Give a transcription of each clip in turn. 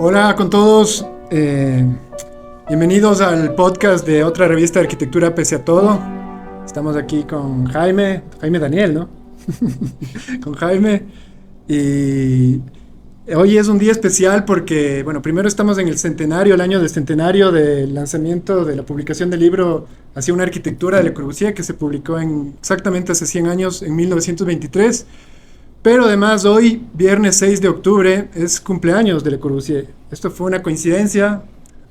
Hola con todos, bienvenidos al podcast de otra revista de arquitectura pese a todo. Estamos aquí con Jaime Daniel, ¿no? Con Jaime, y hoy es un día especial porque, bueno, primero estamos en el centenario, el año del centenario del lanzamiento de la publicación del libro Hacia una arquitectura de Le Corbusier, que se publicó exactamente hace 100 años, en 1923. Pero además hoy, viernes 6 de octubre, es cumpleaños de Le Corbusier. Esto fue una coincidencia,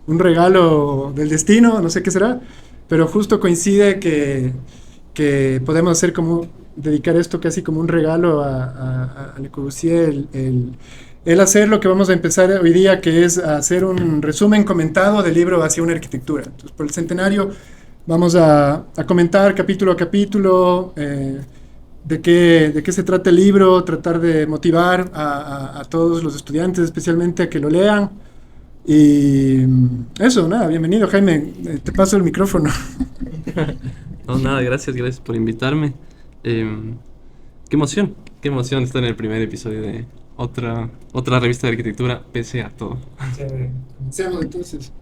un regalo del destino, no sé qué será, pero justo coincide que podemos hacer como, dedicar esto casi como un regalo a Le Corbusier, el hacer lo que vamos a empezar hoy día, que es hacer un resumen comentado del libro Hacia una arquitectura. Entonces, por el centenario vamos a comentar capítulo a capítulo, de qué se trata el libro, tratar de motivar a todos los estudiantes, especialmente a que lo lean. Y eso, nada, bienvenido Jaime, te paso el micrófono. No, nada, gracias por invitarme. Qué emoción estar en el primer episodio de otra revista de arquitectura, pese a todo. Comencemos entonces.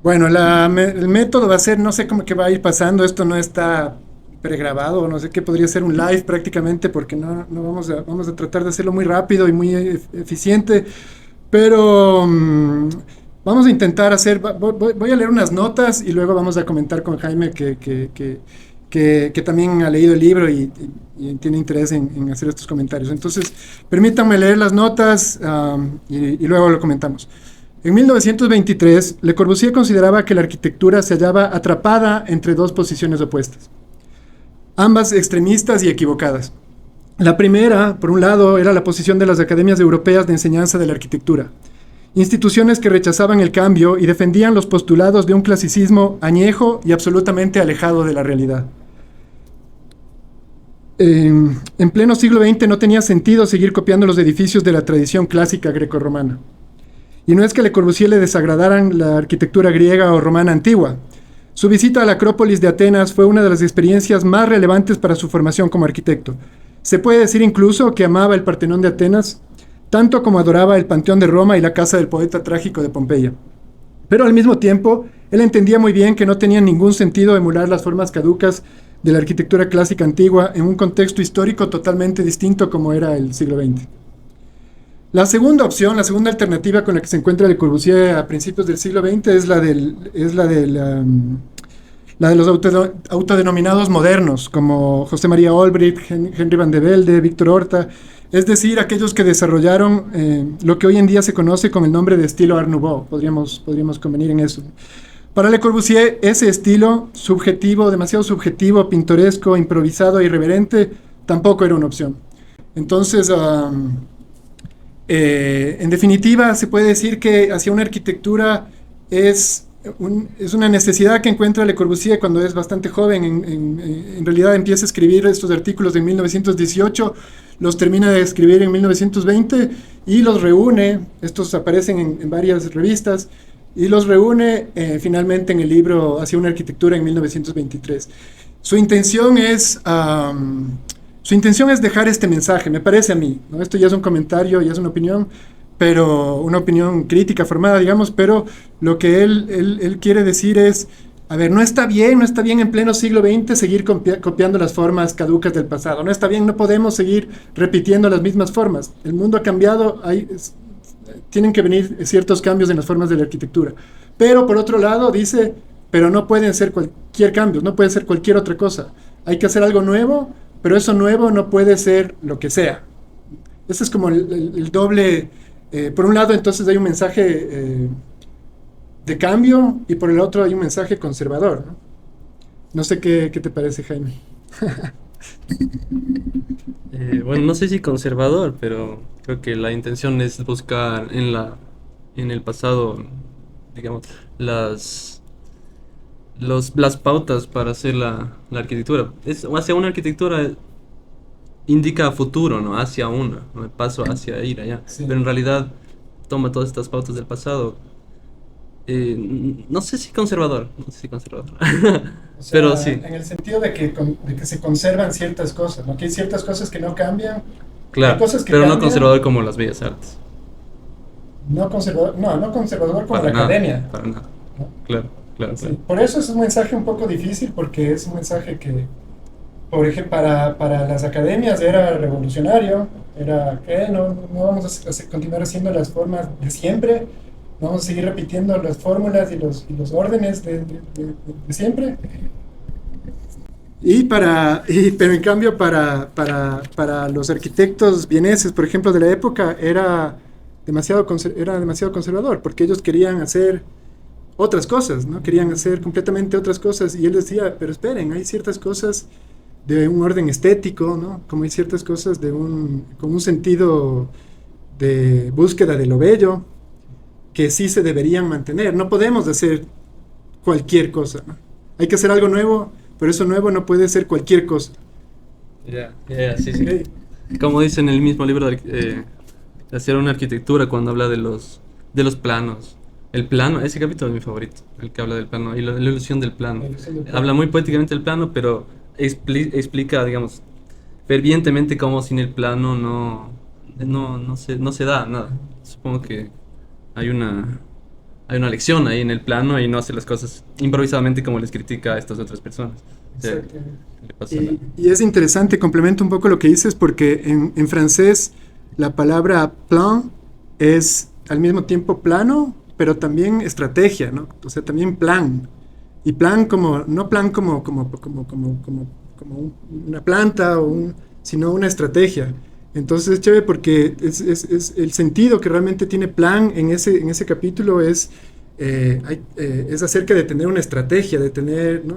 Bueno, el método va a ser, no sé cómo que va a ir pasando, esto no está pregrabado, no sé qué, podría ser un live prácticamente, porque no vamos a tratar de hacerlo muy rápido y muy eficiente, pero vamos a intentar hacer, voy a leer unas notas y luego vamos a comentar con Jaime que también ha leído el libro y tiene interés en hacer estos comentarios. Entonces, permítanme leer las notas y luego lo comentamos. En 1923, Le Corbusier consideraba que la arquitectura se hallaba atrapada entre dos posiciones opuestas, ambas extremistas y equivocadas. La primera, por un lado, era la posición de las academias europeas de enseñanza de la arquitectura, instituciones que rechazaban el cambio y defendían los postulados de un clasicismo añejo y absolutamente alejado de la realidad. En pleno siglo XX no tenía sentido seguir copiando los edificios de la tradición clásica grecorromana. Y no es que a Le Corbusier le desagradaran la arquitectura griega o romana antigua. Su visita a la Acrópolis de Atenas fue una de las experiencias más relevantes para su formación como arquitecto. Se puede decir incluso que amaba el Partenón de Atenas, tanto como adoraba el Panteón de Roma y la casa del poeta trágico de Pompeya. Pero al mismo tiempo, él entendía muy bien que no tenía ningún sentido emular las formas caducas de la arquitectura clásica antigua en un contexto histórico totalmente distinto como era el siglo XX. La segunda opción, la segunda alternativa con la que se encuentra Le Corbusier a principios del siglo XX es la de los autodenominados modernos, como José María Olbrycht, Henry van de Velde, Víctor Horta, es decir, aquellos que desarrollaron lo que hoy en día se conoce con el nombre de estilo Art Nouveau. Podríamos convenir en eso. Para Le Corbusier, ese estilo subjetivo, demasiado subjetivo, pintoresco, improvisado e irreverente, tampoco era una opción. Entonces, en definitiva, se puede decir que Hacia una arquitectura es una necesidad que encuentra Le Corbusier cuando es bastante joven. En realidad empieza a escribir estos artículos en 1918, los termina de escribir en 1920 y los reúne. Estos aparecen en varias revistas y los reúne finalmente en el libro Hacia una arquitectura en 1923. Su intención es dejar este mensaje, me parece a mí, ¿no? Esto ya es un comentario, ya es una opinión, pero una opinión crítica formada, digamos, pero lo que él quiere decir es, a ver, no está bien en pleno siglo XX seguir copiando las formas caducas del pasado, no está bien, no podemos seguir repitiendo las mismas formas, el mundo ha cambiado, tienen que venir ciertos cambios en las formas de la arquitectura, pero por otro lado dice, pero no pueden ser cualquier cambio, no puede ser cualquier otra cosa, hay que hacer algo nuevo, pero eso nuevo no puede ser lo que sea. Ese es como el doble. Por un lado, entonces hay un mensaje de cambio y por el otro hay un mensaje conservador, ¿no? No sé qué te parece, Jaime. Bueno, no sé si conservador, pero creo que la intención es buscar en el pasado, digamos, las pautas para hacer la arquitectura. Hacia una arquitectura indica futuro, ¿no? Hacia uno, ¿no? El paso hacia ir allá. Sí. Pero en realidad toma todas estas pautas del pasado. No sé si conservador. O sea, pero sí. En el sentido de que se conservan ciertas cosas, ¿no? Que hay ciertas cosas que no cambian. Claro, pero cambian. No conservador como las bellas artes. no conservador como Para la nada, academia, para nada. ¿no? Claro, claro, Sí, claro. por eso es un mensaje un poco difícil, porque es un mensaje que, por ejemplo, para las academias era revolucionario, era que no vamos a continuar haciendo las formas de siempre, vamos a seguir repitiendo las fórmulas y los órdenes de siempre. Pero en cambio para los arquitectos vieneses, por ejemplo, de la época, era demasiado conservador, porque ellos querían hacer otras cosas, ¿no? Querían hacer completamente otras cosas, y él decía, pero esperen, hay ciertas cosas de un orden estético, ¿no? Como hay ciertas cosas con un sentido de búsqueda de lo bello, que sí se deberían mantener. No podemos hacer cualquier cosa, ¿no? Hay que hacer algo nuevo, pero eso nuevo no puede ser cualquier cosa. Ya, ya, sí, sí. ¿Ok? Como dice en el mismo libro de hacer una arquitectura cuando habla de los planos. El plano, ese capítulo es mi favorito, el que habla del plano y la ilusión del plano. La ilusión del plano. Habla muy poéticamente del plano, pero explica, digamos, fervientemente cómo sin el plano no se da nada. Supongo que hay hay una lección ahí en el plano y no hace las cosas improvisadamente como les critica a estas otras personas. O sea, Exactamente. le pasa la- Y es interesante, complemento un poco lo que dices, porque en francés la palabra plan es al mismo tiempo plano, pero también estrategia, ¿no? O sea, también plan. Y plan como, no plan como una planta, sino una estrategia. Entonces es chévere porque es el sentido que realmente tiene plan en ese capítulo es acerca de tener una estrategia, de tener, ¿no?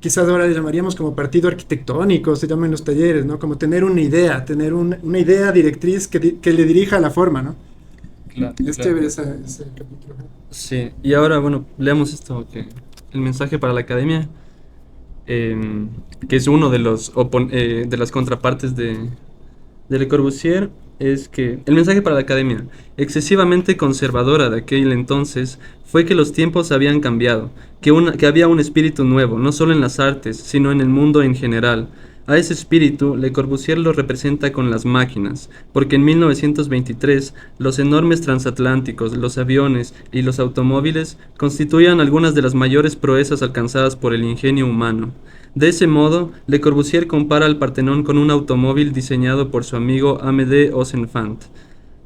Quizás ahora le llamaríamos como partido arquitectónico, se llama en los talleres, ¿no? Como tener una idea, tener una idea directriz que le dirija a la forma, ¿no? Claro, Es claro. chévere ese capítulo. Sí, y ahora, bueno, leamos esto, que el mensaje para la academia, que es uno de de las contrapartes de Le Corbusier, es que el mensaje para la academia, excesivamente conservadora de aquel entonces, fue que los tiempos habían cambiado, que había un espíritu nuevo, no solo en las artes, sino en el mundo en general. A ese espíritu, Le Corbusier lo representa con las máquinas, porque en 1923 los enormes transatlánticos, los aviones y los automóviles constituían algunas de las mayores proezas alcanzadas por el ingenio humano. De ese modo, Le Corbusier compara al Partenón con un automóvil diseñado por su amigo Amédée Osenfant.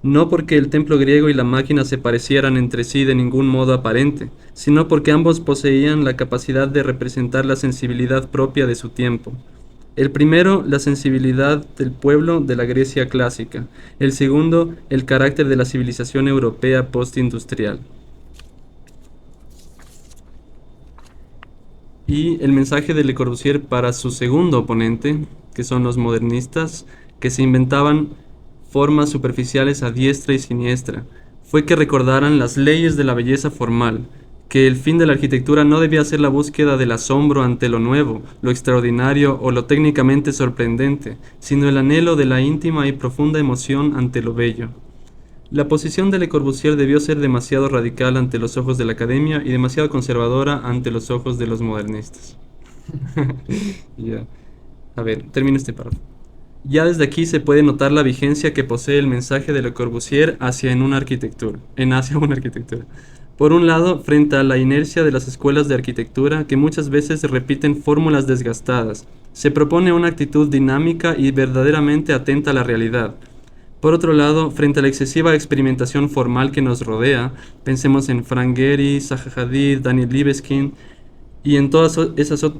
No porque el templo griego y la máquina se parecieran entre sí de ningún modo aparente, sino porque ambos poseían la capacidad de representar la sensibilidad propia de su tiempo. El primero, la sensibilidad del pueblo de la Grecia clásica. El segundo, el carácter de la civilización europea postindustrial. Y el mensaje de Le Corbusier para su segundo oponente, que son los modernistas, que se inventaban formas superficiales a diestra y siniestra, fue que recordaran las leyes de la belleza formal, que el fin de la arquitectura no debía ser la búsqueda del asombro ante lo nuevo, lo extraordinario o lo técnicamente sorprendente, sino el anhelo de la íntima y profunda emoción ante lo bello. La posición de Le Corbusier debió ser demasiado radical ante los ojos de la academia y demasiado conservadora ante los ojos de los modernistas. Ya. A ver, termino este párrafo. Ya desde aquí se puede notar la vigencia que posee el mensaje de Le Corbusier hacia una arquitectura. Por un lado, frente a la inercia de las escuelas de arquitectura que muchas veces repiten fórmulas desgastadas, se propone una actitud dinámica y verdaderamente atenta a la realidad. Por otro lado, frente a la excesiva experimentación formal que nos rodea, pensemos en Frank Gehry, Zaha Hadid, Daniel Libeskind, y en todas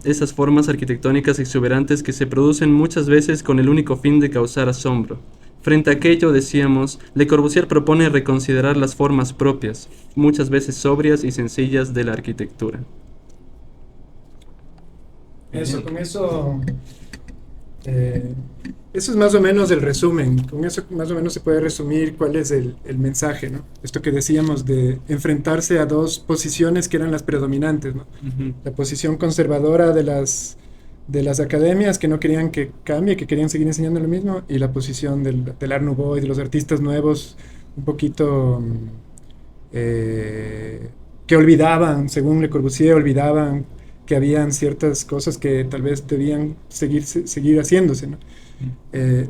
esas formas arquitectónicas exuberantes que se producen muchas veces con el único fin de causar asombro. Frente a aquello, decíamos, Le Corbusier propone reconsiderar las formas propias, muchas veces sobrias y sencillas de la arquitectura. Con eso, eso es más o menos el resumen. Con eso más o menos se puede resumir cuál es el mensaje, ¿no? Esto que decíamos de enfrentarse a dos posiciones que eran las predominantes, ¿no? Ujú. La posición conservadora de las academias que no querían que cambie, que querían seguir enseñando lo mismo, y la posición del Art Nouveau y de los artistas nuevos, un poquito que olvidaban, según Le Corbusier, olvidaban que habían ciertas cosas que tal vez debían seguir haciéndose, ¿no?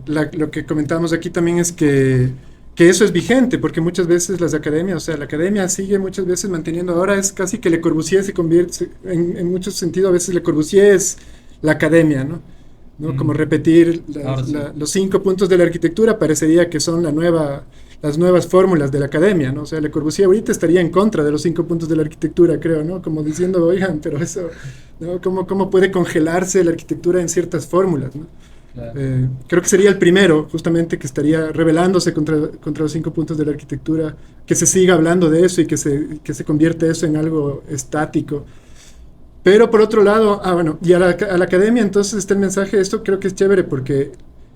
Lo que comentamos aquí también es que que eso es vigente, porque muchas veces las academias, o sea, la academia sigue muchas veces manteniendo, ahora es casi que Le Corbusier se convierte, en muchos sentidos, a veces Le Corbusier es la academia, ¿no? ¿No? Como repetir Sí. los 5 puntos de la arquitectura parecería que son las nuevas fórmulas de la academia, ¿no? O sea, Le Corbusier ahorita estaría en contra de los 5 puntos de la arquitectura, creo, ¿no? Como diciendo, oigan, pero eso, ¿no? ¿Cómo puede congelarse la arquitectura en ciertas fórmulas, ¿no? Claro. Creo que sería el primero, justamente, que estaría rebelándose contra los 5 puntos de la arquitectura, que se siga hablando de eso y que se convierte eso en algo estático. Pero por otro lado, bueno, y a la academia entonces está el mensaje, esto creo que es chévere porque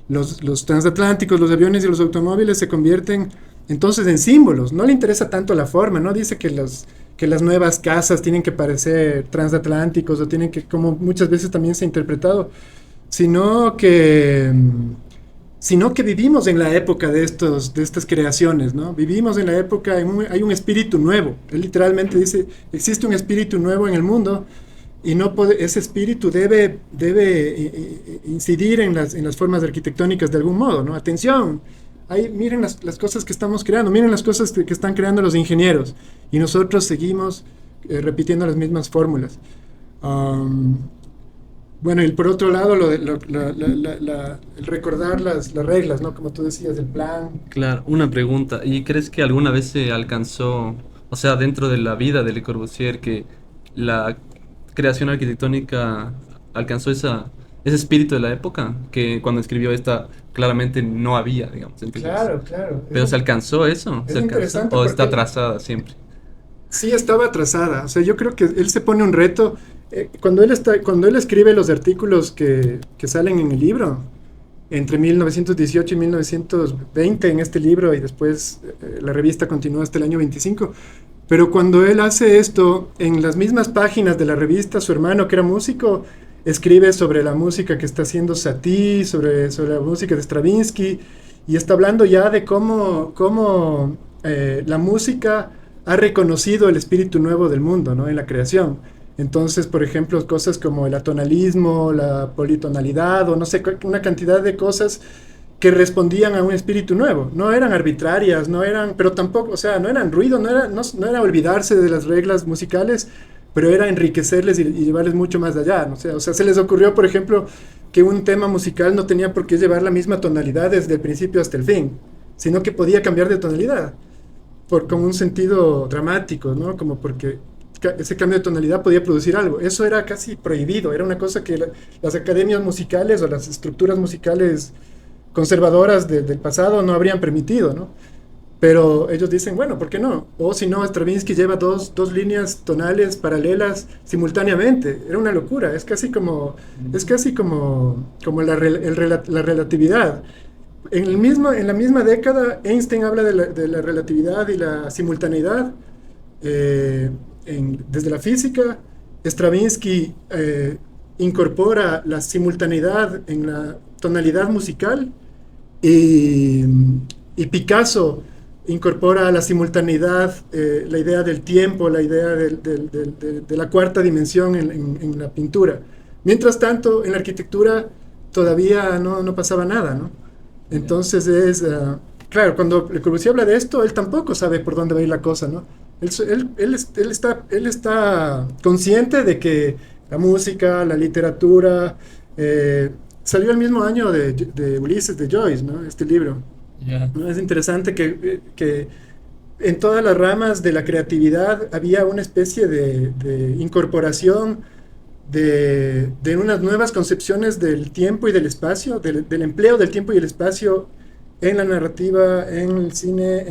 los transatlánticos, los aviones y los automóviles se convierten entonces en símbolos. No le interesa tanto la forma, no dice que las nuevas casas tienen que parecer transatlánticos o tienen que, como muchas veces también se ha interpretado, sino que, sino que vivimos en la época de estas creaciones, ¿no? Vivimos en la época, hay un espíritu nuevo. Él literalmente dice, existe un espíritu nuevo en el mundo y ese espíritu debe incidir en las formas arquitectónicas de algún modo, ¿no? Atención, miren las cosas que estamos creando, miren las cosas que están creando los ingenieros y nosotros seguimos repitiendo las mismas fórmulas. Um, bueno, y por otro lado, el recordar las reglas, ¿no? Como tú decías, el plan. Claro, una pregunta. ¿Y crees que alguna vez se alcanzó, o sea, dentro de la vida de Le Corbusier, que la creación arquitectónica alcanzó ese espíritu de la época? Que cuando escribió esta, claramente no había, digamos. Entonces, Claro, claro. ¿pero se alcanzó eso? Es ¿Se alcanzó? interesante ¿O está porque atrasada siempre? sí estaba atrasada. O sea, yo creo que él se pone un reto. Cuando él escribe los artículos que salen en el libro, entre 1918 y 1920 en este libro, y después la revista continúa hasta el año 25. Pero cuando él hace esto, en las mismas páginas de la revista, su hermano, que era músico, escribe sobre la música que está haciendo Satie, sobre la música de Stravinsky, y está hablando ya de cómo la música ha reconocido el espíritu nuevo del mundo, ¿no? En la creación. Entonces, por ejemplo, cosas como el atonalismo, la politonalidad, o no sé, una cantidad de cosas que respondían a un espíritu nuevo. No eran arbitrarias, no eran, pero tampoco, o sea, no eran ruido, no era olvidarse de las reglas musicales, pero era enriquecerles y llevarles mucho más allá, ¿no? O sea, se les ocurrió, por ejemplo, que un tema musical no tenía por qué llevar la misma tonalidad desde el principio hasta el fin, sino que podía cambiar de tonalidad, con un sentido dramático, ¿no? Como porque ese cambio de tonalidad podía producir algo. Eso era casi prohibido, era una cosa que las academias musicales o las estructuras musicales conservadoras del pasado no habrían permitido, ¿no? Pero ellos dicen, bueno, ¿por qué no? O si no, Stravinsky lleva dos líneas tonales paralelas simultáneamente. Era una locura, es casi como la relatividad. En la misma década, Einstein habla de la relatividad y la simultaneidad desde la física. Stravinsky incorpora la simultaneidad en la tonalidad musical y, y Picasso incorpora la simultaneidad, la idea del tiempo, la idea de la cuarta dimensión en la pintura. Mientras tanto, en la arquitectura todavía no pasaba nada, ¿no? Entonces claro, cuando Le Corbusier habla de esto, él tampoco sabe por dónde va a ir la cosa, ¿no? Él está consciente de que la música, la literatura, salió el mismo año de Ulises de Joyce, ¿no? Este libro. Ya. ¿No? Es interesante que en todas las ramas de la creatividad había una especie de incorporación de unas nuevas concepciones del tiempo y del espacio, del empleo del tiempo y el espacio en la narrativa, en el cine,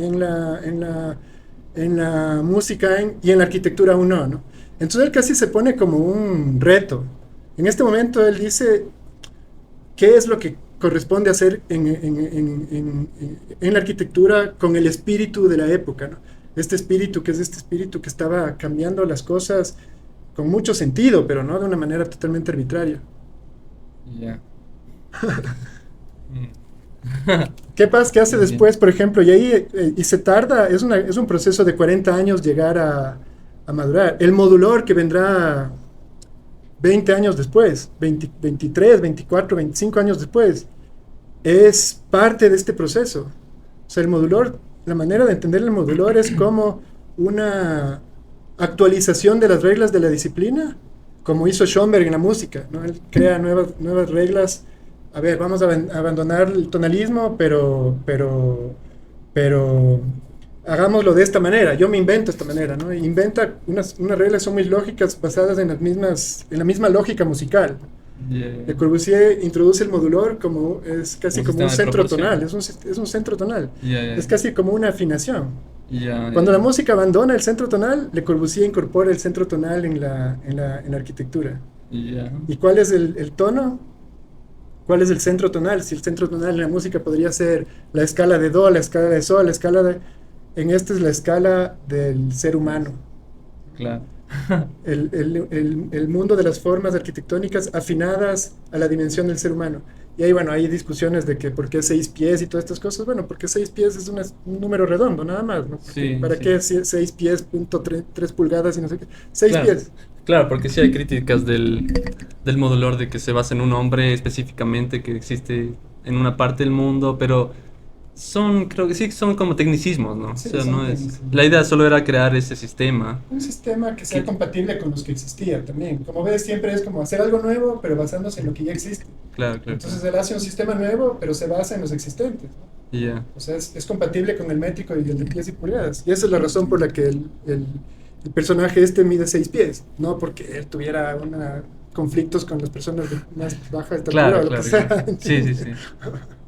en la música y en la arquitectura aún no. Entonces él casi se pone como un reto. En este momento él dice, ¿qué es lo que corresponde hacer en la arquitectura con el espíritu de la época, ¿no? Este espíritu que estaba cambiando las cosas con mucho sentido, pero no de una manera totalmente arbitraria. Ya. ¿Qué pasa? ¿Qué hace Muy bien. después, por ejemplo? Y ahí se tarda, es un proceso de 40 años llegar a madurar. El modulor que vendrá 20 años después, 23, 24, 25 años después, es parte de este proceso. O sea, el modulor, la manera de entender el modulor es como una actualización de las reglas de la disciplina, como hizo Schoenberg en la música, ¿no? Él crea nuevas reglas. A ver, vamos a abandonar el tonalismo, pero hagámoslo de esta manera. Yo me invento esta manera, ¿no? Inventa unas reglas que son muy lógicas, basadas en la misma lógica musical. Le Corbusier introduce el modulor es casi como un centro tonal, es un centro tonal, es casi como una afinación. Cuando la música abandona el centro tonal, Le Corbusier incorpora el centro tonal en la arquitectura. ¿Y cuál es el tono? ¿Cuál es el centro tonal? Si el centro tonal en la música podría ser la escala de do, la escala de sol, en esta es la escala del ser humano. Claro. El mundo de las formas arquitectónicas afinadas a la dimensión del ser humano. Y ahí, bueno, hay discusiones de que por qué 6 pies y todas estas cosas. Bueno, porque 6 pies es un número redondo, nada más, ¿no? Sí, ¿Para qué 6 pies, .3 pulgadas y no sé qué? 6 Claro. pies. Claro, porque sí hay críticas del modulor de que se basa en un hombre específicamente que existe en una parte del mundo, pero creo que sí, son como tecnicismos, ¿no? Sí, O sea, son no es... tecnicismos. La idea solo era crear ese sistema. Un sistema que sea Que- compatible con los que existía también. Como ves, siempre es como hacer algo nuevo, pero basándose en lo que ya existe. Claro, claro. Entonces él hace un sistema nuevo, pero se basa en los existentes, ¿no? Ya. O sea, es compatible con el métrico y el de pies y pulgadas. Y esa es la razón por la que el personaje mide 6 pies, no porque él tuviera conflictos con las personas de más baja estatura Claro, o lo claro, que sea. claro. Sí, sí, sí.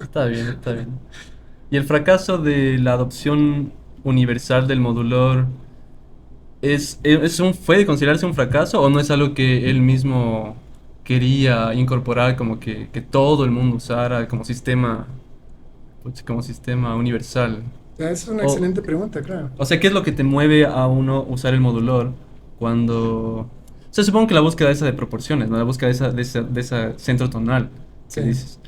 Está bien, está bien. ¿Y el fracaso de la adopción universal del modulor fue de considerarse un fracaso o no es algo que él mismo quería incorporar como que todo el mundo usara como sistema universal? Esa es una O, excelente pregunta, claro. o sea, ¿qué es lo que te mueve a uno usar el modulor cuando... O sea, supongo que la búsqueda esa de proporciones, ¿no? La búsqueda de esa centro tonal que Sí. dices.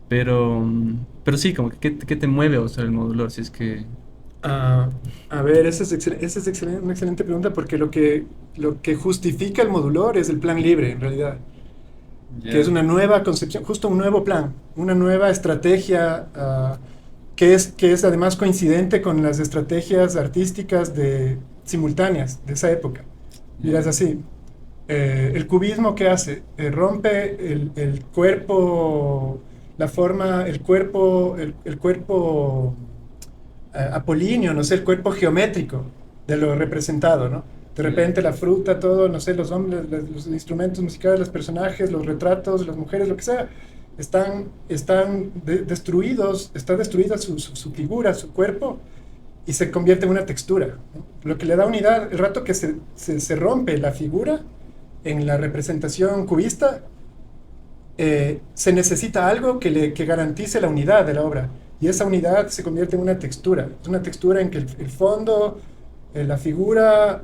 Pero sí, como que ¿qué te mueve a usar el modulor? Si es que... Ah, a ver, esa es una excelente pregunta porque lo que justifica el modulor es el plan libre, en realidad. Que es una nueva concepción, justo un nuevo plan, una nueva estrategia que es además coincidente con las estrategias artísticas simultáneas de esa época. Mira, es así. El cubismo, ¿qué hace? Rompe el cuerpo, la forma, el cuerpo apolíneo, no sé, el cuerpo geométrico de lo representado, ¿no? De repente la fruta, todo, no sé, los hombres, los instrumentos musicales, los personajes, los retratos, las mujeres, lo que sea, están destruidos, está destruida su figura, su cuerpo, y se convierte en una textura, ¿no? Lo que le da unidad, el rato que se rompe la figura en la representación cubista, se necesita algo que garantice la unidad de la obra. Y esa unidad se convierte en una textura. Es una textura en que el fondo, la figura,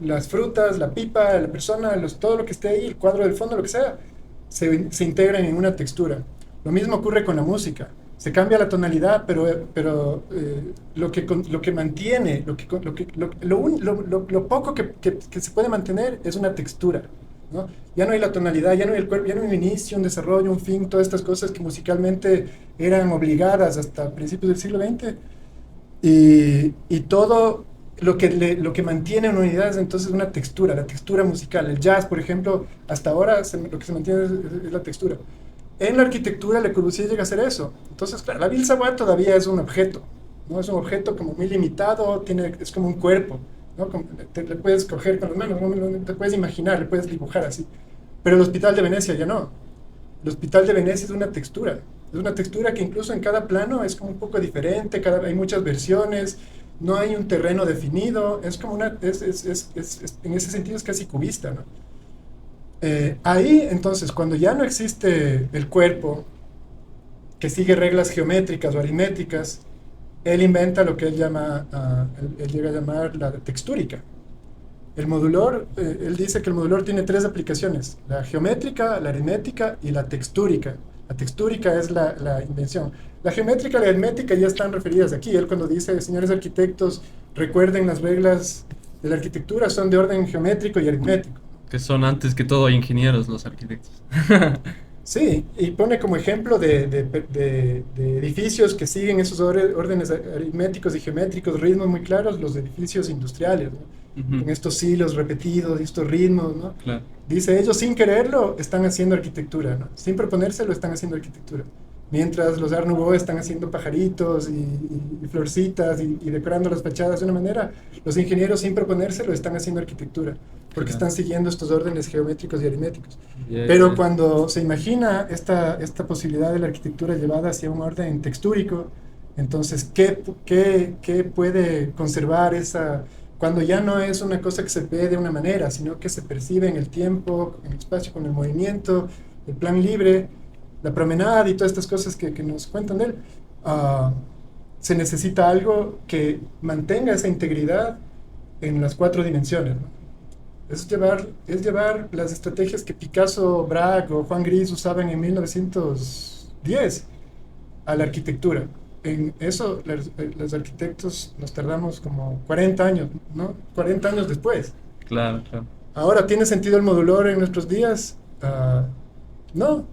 las frutas, la pipa, la persona, todo lo que esté ahí, el cuadro del fondo, lo que sea, se integran en una textura. Lo mismo ocurre con la música. Se cambia la tonalidad, pero lo que mantiene, lo poco que se puede mantener es una textura, ¿no? Ya no hay la tonalidad, ya no hay el cuerpo, ya no hay un inicio, un desarrollo, un fin, todas estas cosas que musicalmente eran obligadas hasta principios del siglo XX. Y todo lo que mantiene una unidad es entonces una textura, la textura musical. El jazz, por ejemplo, hasta ahora lo que se mantiene es la textura. En la arquitectura Le Corbusier llega a hacer eso. Entonces, claro, la Ville Savoye todavía es un objeto, ¿no? Es un objeto como muy limitado, es como un cuerpo, ¿no? Le puedes coger con las manos, ¿no? Te puedes imaginar, le puedes dibujar así. Pero el Hospital de Venecia ya no. El Hospital de Venecia es una textura. Es una textura que incluso en cada plano es como un poco diferente, hay muchas versiones, no hay un terreno definido, es como en ese sentido es casi cubista, ¿no? Ahí, entonces, cuando ya no existe el cuerpo que sigue reglas geométricas o aritméticas, él inventa lo que él llega a llamar la textúrica. El modulor, él dice que el modulor tiene 3 aplicaciones: la geométrica, la aritmética y la textúrica. La textúrica es la invención. La geométrica y la aritmética ya están referidas aquí. Él cuando dice, señores arquitectos, recuerden las reglas de la arquitectura, son de orden geométrico y aritmético. Que son antes que todo ingenieros los arquitectos. Sí, y pone como ejemplo de edificios que siguen esos órdenes aritméticos y geométricos, ritmos muy claros, los edificios industriales, ¿no? Ujú, Con estos hilos repetidos y estos ritmos, ¿no? claro. Dice, ellos sin quererlo están haciendo arquitectura, ¿no? Sin proponérselo están haciendo arquitectura. Mientras los Art Nouveau están haciendo pajaritos y florcitas y decorando las fachadas de una manera, los ingenieros sin proponérselo están haciendo arquitectura, porque Claro. están siguiendo estos órdenes geométricos y aritméticos. Yeah, Pero yeah. cuando se imagina esta posibilidad de la arquitectura llevada hacia un orden textúrico, entonces, ¿qué puede conservar esa, cuando ya no es una cosa que se ve de una manera, sino que se percibe en el tiempo, en el espacio, con el movimiento, el plan libre, la promenada y todas estas cosas que nos cuentan de él? ah, Se necesita algo que mantenga esa integridad en las cuatro dimensiones, ¿no? Es llevar las estrategias que Picasso, Braque o Juan Gris usaban en 1910 a la arquitectura. En eso, los arquitectos nos tardamos como 40 años, ¿no? 40 años después. Claro, claro. Ahora, ¿tiene sentido el modular en nuestros días? No,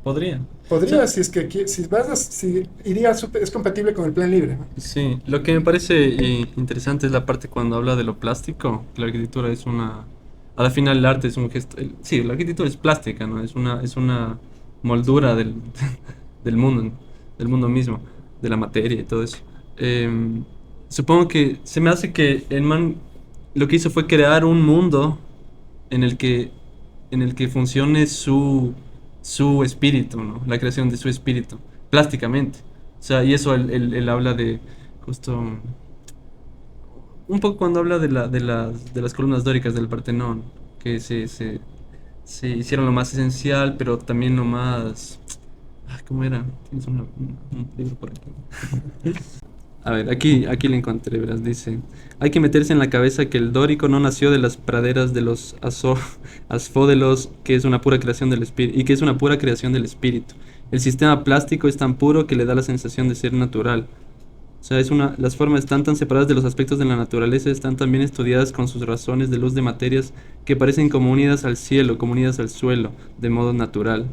Podría. O podría, sea, si es que si iría es compatible con el plan libre, ¿no? sí, lo que me parece interesante es la parte cuando habla de lo plástico, que la arquitectura es una... A la final el arte es un gesto... Sí, la arquitectura es plástica, ¿no? Es una moldura del mundo, del mundo mismo, de la materia y todo eso. Supongo que se me hace que el man lo que hizo fue crear un mundo en el que, en el que funcione su espíritu, ¿no? La creación de su espíritu, plásticamente. O sea, y eso él habla de justo un poco cuando habla de las columnas dóricas del Partenón, que se hicieron lo más esencial, pero también lo más... Ay, ¿cómo era? Tienes un libro por aquí. A ver, aquí lo encontré, verás, dice, hay que meterse en la cabeza que el dórico no nació de las praderas de los asfódelos, que es una pura creación del espíritu, y que es una pura creación del espíritu. El sistema plástico es tan puro que le da la sensación de ser natural. O sea, las formas están tan separadas de los aspectos de la naturaleza, están tan bien estudiadas con sus razones de luz de materias que parecen como unidas al cielo, como unidas al suelo, de modo natural.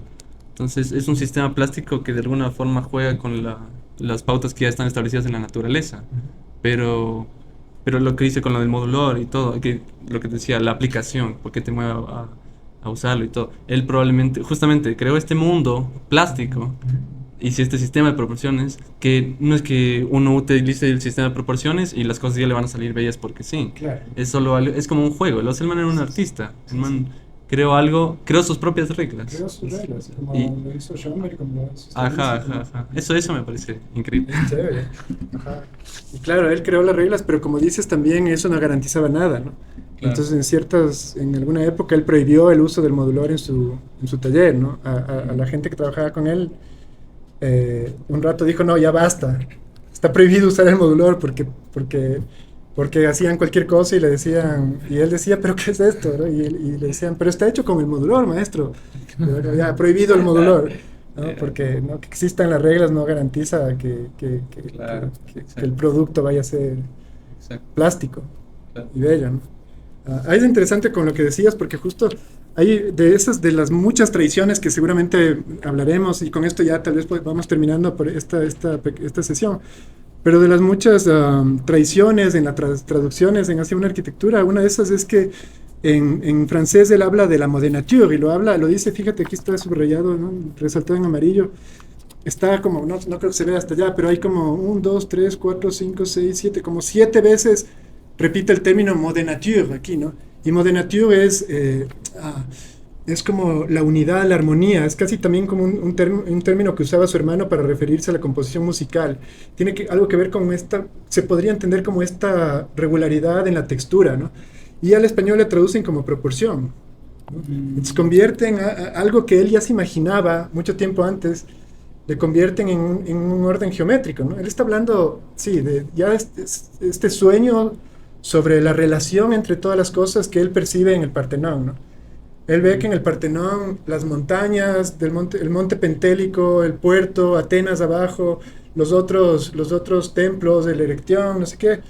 Entonces, es un sistema plástico que de alguna forma juega con las pautas que ya están establecidas en la naturaleza. Pero, pero lo que dice con lo del modular y todo, lo que decía, la aplicación, porque te mueve a usarlo y todo. Él probablemente, justamente, creó este mundo plástico y si este sistema de proporciones, que no es que uno utilice el sistema de proporciones y las cosas ya le van a salir bellas porque sí. Claro. Es solo es como un juego. El Osselman era un artista. El man creó algo, creó sus propias reglas. Creo sus reglas, como Y, lo hizo Schoenberg, como lo hizo ajá, Stravinsky, ajá, ¿no? ajá. Eso me parece increíble. Es chévere. Ajá. Y claro, él creó las reglas, pero como dices también eso no garantizaba nada, ¿no? Claro. Entonces en alguna época él prohibió el uso del modular en su taller, ¿no? A la gente que trabajaba con él, un rato dijo, no, ya basta, está prohibido usar el modular porque hacían cualquier cosa y le decían, y él decía, pero ¿qué es esto? ¿No? Y le decían, pero está hecho con el modular, maestro. Y bueno, ya, prohibido el modular, ¿no? Porque ¿no? Que existan las reglas no garantiza Claro, que el producto vaya a ser exacto. plástico Claro. y bello, ¿no? Es interesante con lo que decías porque justo hay de las muchas tradiciones que seguramente hablaremos y con esto ya tal vez vamos terminando por esta sesión, pero de las muchas tradiciones en las traducciones en hacia una arquitectura, una de esas es que en francés él habla de la modénature y lo dice, fíjate, aquí está subrayado, ¿no? Resaltado en amarillo. Está como, no creo que se vea hasta allá, pero hay como 1, 2, 3, 4, 5, 6, 7, como 7 veces repite el término modénature aquí, ¿no? Y modénature es como la unidad, la armonía, es casi también como un término que usaba su hermano para referirse a la composición musical. Tiene algo que ver con se podría entender como esta regularidad en la textura, ¿no? Y al español le traducen como proporción, ¿no? Entonces convierten algo que él ya se imaginaba mucho tiempo antes, le convierten en un orden geométrico, ¿no? Él está hablando, sí, de ya este sueño sobre la relación entre todas las cosas que él percibe en el Partenón, ¿no? Él ve que en el Partenón las montañas, el monte Pentélico, el puerto, Atenas abajo, los otros templos, el Erección, no sé qué,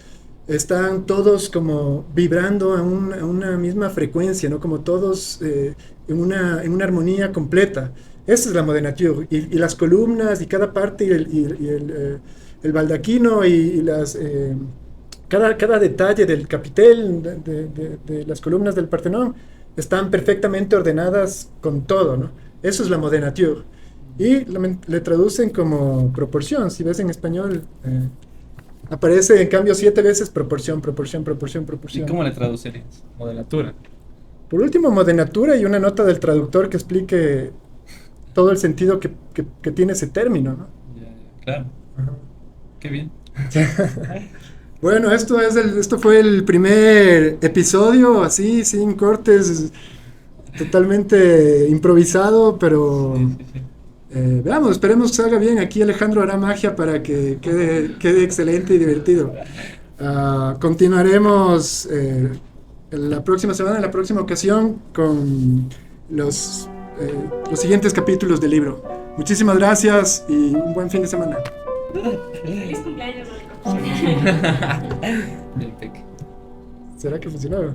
están todos como vibrando a una misma frecuencia, ¿no? Como todos en una armonía completa. Esa es la Modernature. Y las columnas y cada parte el baldaquino y cada detalle del capitel de las columnas del Partenón están perfectamente ordenadas con todo, ¿no? Eso es la Modernature. Y le traducen como proporción. Si ves en español, aparece en cambio 7 veces proporción, proporción, proporción, proporción. ¿Y cómo le traducirías? Modelatura. Por último, Modernatura y una nota del traductor que explique todo el sentido que tiene ese término, ¿no? Ya, claro. Ajá. Qué bien. Bueno, esto fue el primer episodio, así, sin cortes, totalmente improvisado, pero Sí, sí, sí. veamos, esperemos que salga bien. Aquí Alejandro hará magia para que quede excelente y divertido. Continuaremos la próxima semana, en la próxima ocasión, con los siguientes capítulos del libro. Muchísimas gracias y un buen fin de semana. Feliz cumpleaños, Rodrigo. Bien, Peque. ¿Será que funcionó?